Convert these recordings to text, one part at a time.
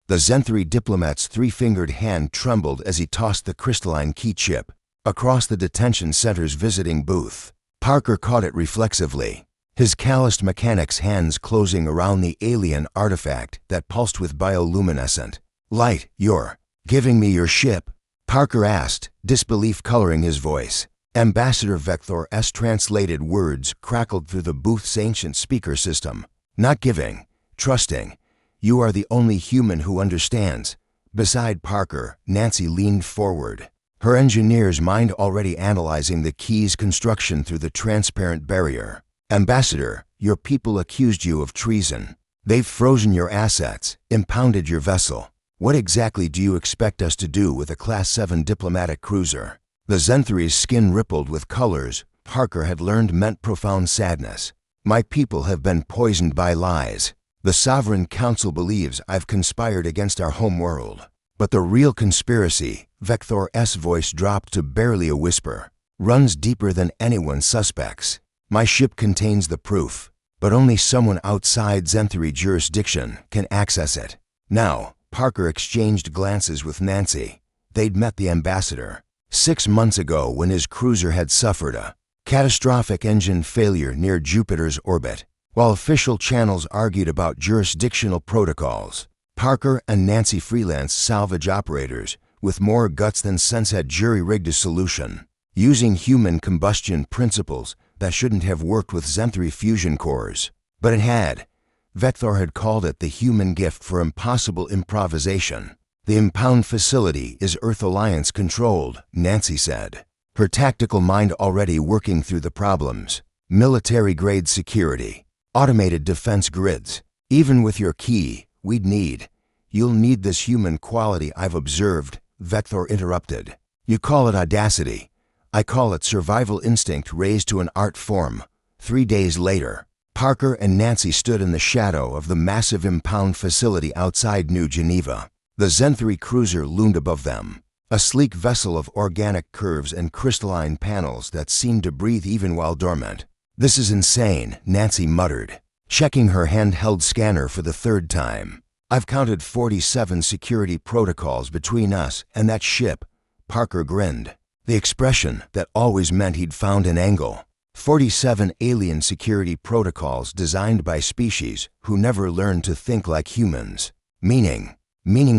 The Zen-3 diplomat's three-fingered hand trembled as he tossed the crystalline key chip across the detention center's visiting booth. Parker caught it reflexively, his calloused mechanic's hands closing around the alien artifact that pulsed with bioluminescent light. "You're giving me your ship?" Parker asked, disbelief coloring his voice. Ambassador Vector's translated words crackled through the booth's ancient speaker system. "Not giving, trusting. You are the only human who understands." Beside Parker, Nancy leaned forward, her engineer's mind already analyzing the key's construction through the transparent barrier. "Ambassador, your people accused you of treason. They've frozen your assets, impounded your vessel. What exactly do you expect us to do with a Class 7 diplomatic cruiser?" The Zen-3's skin rippled with colors Parker had learned meant profound sadness. "My people have been poisoned by lies. The Sovereign Council believes I've conspired against our home world. But the real conspiracy," Vector's voice dropped to barely a whisper, "runs deeper than anyone suspects. My ship contains the proof, but only someone outside Zen-3 jurisdiction can access it." Now, Parker exchanged glances with Nancy. They'd met the ambassador 6 months ago when his cruiser had suffered a catastrophic engine failure near Jupiter's orbit. While official channels argued about jurisdictional protocols, Parker and Nancy freelance salvage operators with more guts than sense had jury-rigged a solution, using human combustion principles that shouldn't have worked with Zen-3 fusion cores. But it had. Vector had called it the human gift for impossible improvisation. "The impound facility is Earth Alliance controlled," Nancy said, her tactical mind already working through the problems. "Military-grade security, automated defense grids. Even with your key, you'll need this human quality I've observed," Vector interrupted. "You call it audacity. I call it survival instinct raised to an art form." 3 days later, Parker and Nancy stood in the shadow of the massive impound facility outside New Geneva. The Zen-3 cruiser loomed above them, a sleek vessel of organic curves and crystalline panels that seemed to breathe even while dormant. "This is insane," Nancy muttered, checking her handheld scanner for the 3rd time. "I've counted 47 security protocols between us and that ship." Parker grinned, the expression that always meant he'd found an angle. 47 alien security protocols designed by species who never learned to think like humans. Meaning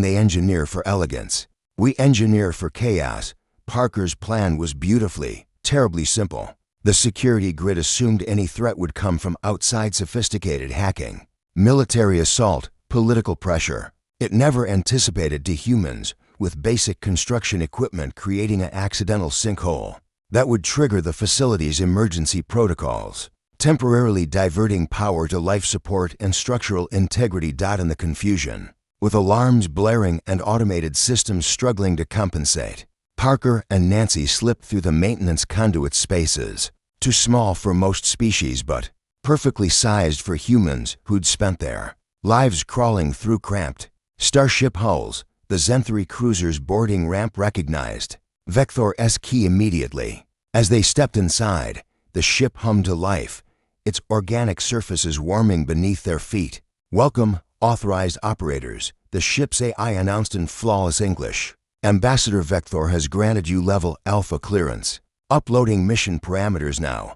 they engineer for elegance. "We engineer for chaos." Parker's plan was beautifully, terribly simple. The security grid assumed any threat would come from outside sophisticated hacking, military assault, political pressure. It never anticipated dehumans with basic construction equipment creating an accidental sinkhole that would trigger the facility's emergency protocols, temporarily diverting power to life support and structural integrity. In the confusion, with alarms blaring and automated systems struggling to compensate, Parker and Nancy slipped through the maintenance conduit spaces, too small for most species but perfectly sized for humans who'd spent their lives crawling through cramped starship hulls. The Zen-3 cruiser's boarding ramp recognized Vector's key immediately. As they stepped inside, the ship hummed to life, its organic surfaces warming beneath their feet. "Welcome, authorized operators," the ship's AI announced in flawless English. "Ambassador Vector has granted you level Alpha clearance. Uploading mission parameters now."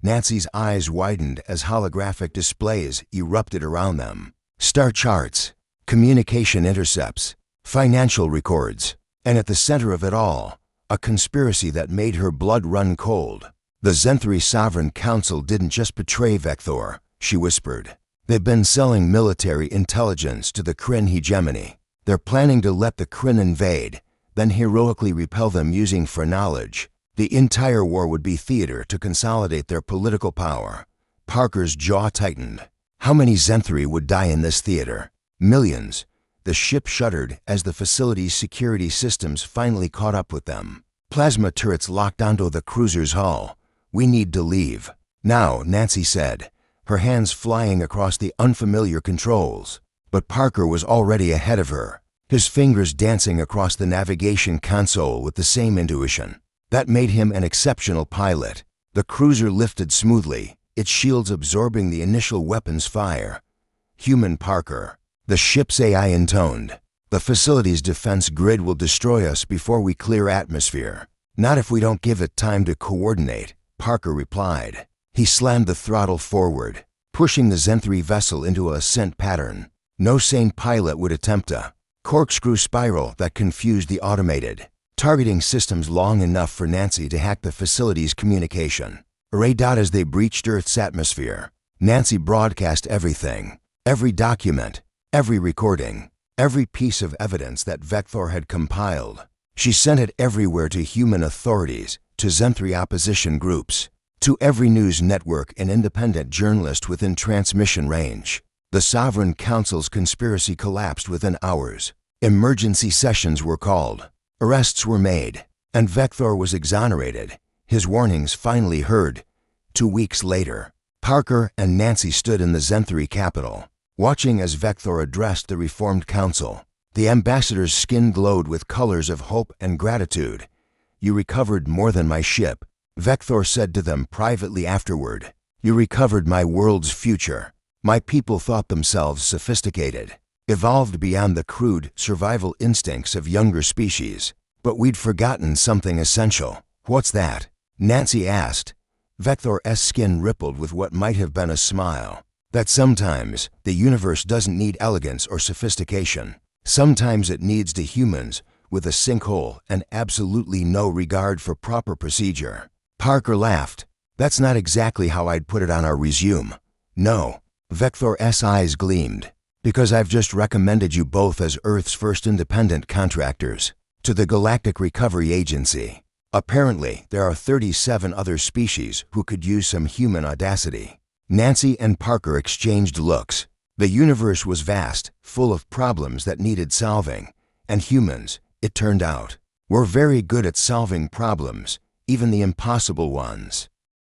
Nancy's eyes widened as holographic displays erupted around them. Star charts, communication intercepts, financial records, and at the center of it all, a conspiracy that made her blood run cold. "The Zen-3 Sovereign Council didn't just betray Vector," she whispered. "They've been selling military intelligence to the Kryn hegemony. They're planning to let the Kryn invade, then heroically repel them using phrenology. The entire war would be theater to consolidate their political power." Parker's jaw tightened. How many Zen-3 would die in this theater? Millions. The ship shuddered as the facility's security systems finally caught up with them. Plasma turrets locked onto the cruiser's hull. "We need to leave now," Nancy said, her hands flying across the unfamiliar controls. But Parker was already ahead of her, his fingers dancing across the navigation console with the same intuition that made him an exceptional pilot. The cruiser lifted smoothly, its shields absorbing the initial weapon's fire. "Human Parker," the ship's AI intoned, The facility's defense grid will destroy us before we clear atmosphere. Not if we don't give it time to coordinate, Parker replied. He slammed the throttle forward, pushing the Zen-3 vessel into a ascent pattern. No sane pilot would attempt a corkscrew spiral that confused the automated targeting systems long enough for Nancy to hack the facility's communication. As they breached Earth's atmosphere, Nancy broadcast everything, every document, every recording, every piece of evidence that Vector had compiled. She sent it everywhere to human authorities, to Zen-3 opposition groups, to every news network and independent journalist within transmission range. The Sovereign Council's conspiracy collapsed within hours. Emergency sessions were called, arrests were made, and Vector was exonerated, his warnings finally heard. 2 weeks later, Parker and Nancy stood in the Zen-3 capital, watching as Vector addressed the Reformed Council. The ambassador's skin glowed with colors of hope and gratitude. "You recovered more than my ship," Vector said to them privately afterward. "You recovered my world's future. My people thought themselves sophisticated, evolved beyond the crude survival instincts of younger species. But we'd forgotten something essential." "What's that?" Nancy asked. Vector's skin rippled with what might have been a smile. "That sometimes the universe doesn't need elegance or sophistication. Sometimes it needs the humans with a sinkhole and absolutely no regard for proper procedure." Parker laughed. "That's not exactly how I'd put it on our resume." "No." Vector's eyes gleamed. "Because I've just recommended you both as Earth's first independent contractors to the Galactic Recovery Agency. Apparently, there are 37 other species who could use some human audacity." Nancy and Parker exchanged looks. The universe was vast, full of problems that needed solving, and humans, it turned out, were very good at solving problems, even the impossible ones.